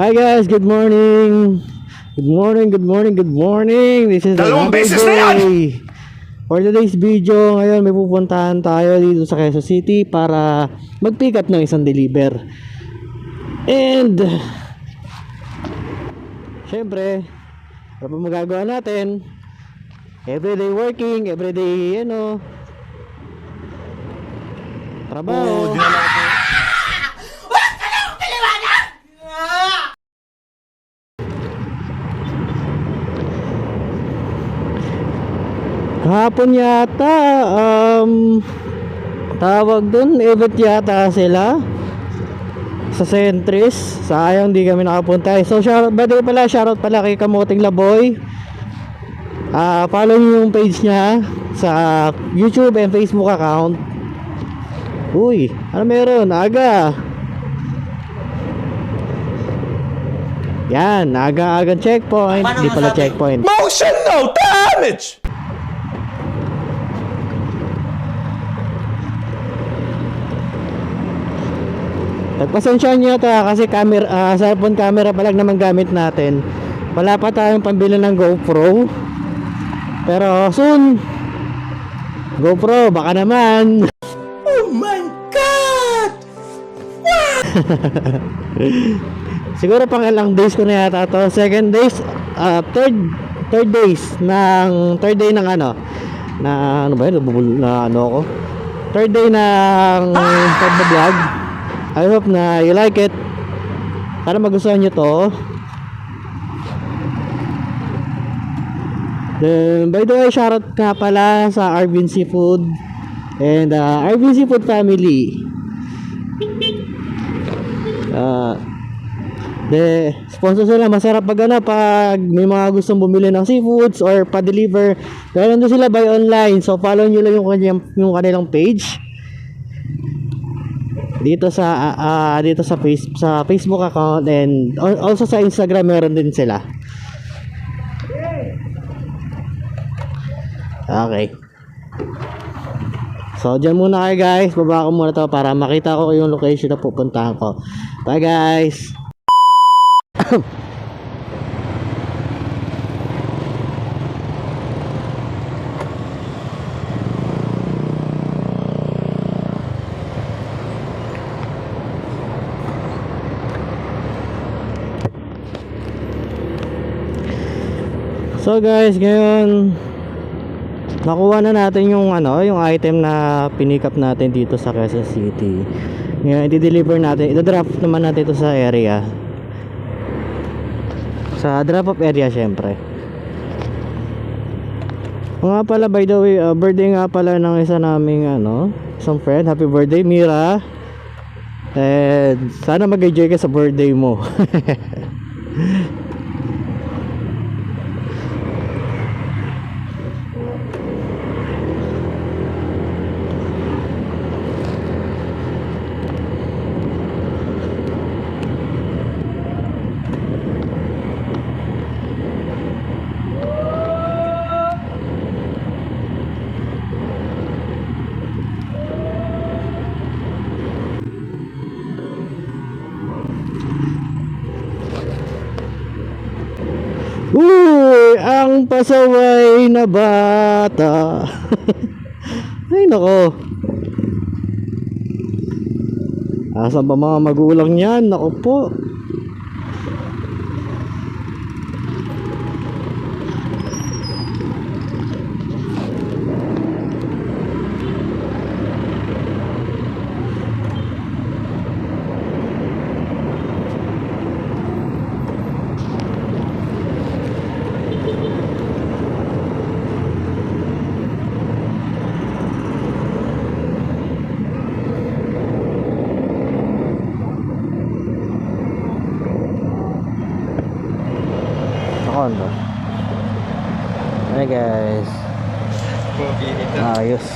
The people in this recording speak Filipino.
Hi guys, good morning. Good morning, good morning, good morning. This is Dalawang another beses na yan! day. For today's video, ngayon may pupuntahan tayo dito sa Quezon City para mag-pick up ng isang deliver. And syempre, ano pa magagawa natin? Everyday working, everyday trabaho. Kahapon yata tawag dun, event yata sila sa Centris. Sayang di kami nakapunta. So shoutout pala kay Kamoting Laboy. Follow niyo yung page niya sa YouTube and Facebook account. Uy, ano meron? Aga. Yan, aga-aga checkpoint. Di pala checkpoint. Emotional damage! Nagpasensya nyo ito kasi camera, cellphone camera pa lang naman gamit natin. Wala pa tayong pambili ng GoPro. Pero soon, GoPro, baka naman. Oh my God! Siguro pang ilang days ko na yata to. Third day ng third day ng pag-vlog. I hope na you like it. Sana magustuhan nyo to. Then, by the way, shoutout nga pala sa Arvin Seafood and Arvin Seafood family. Sponsor sila. Masarap pag may mga gustong bumili ng seafoods or pa-deliver. Dahil nandun sila buy online. So follow nyo lang yung kanilang page dito sa Facebook account, and also sa Instagram meron din sila. Okay. So dyan muna kayo guys. Baba ko muna to para makita ko yung location na pupuntahan ko. Bye guys. So guys, ngayon nakuha na natin yung item na pinick up natin dito sa Quezon City. Ngayon i-deliver natin, i-drop naman natin ito sa area. Sa drop off area syempre. Nga pala, by the way, birthday nga pala ng isa naming isang friend. Happy birthday Mira. And sana mag-enjoy ka sa birthday mo. Uy, ang pasaway na bata. Ay nako. Asan ba mga magulang niyan? Nako po. Hi guys. Ayos.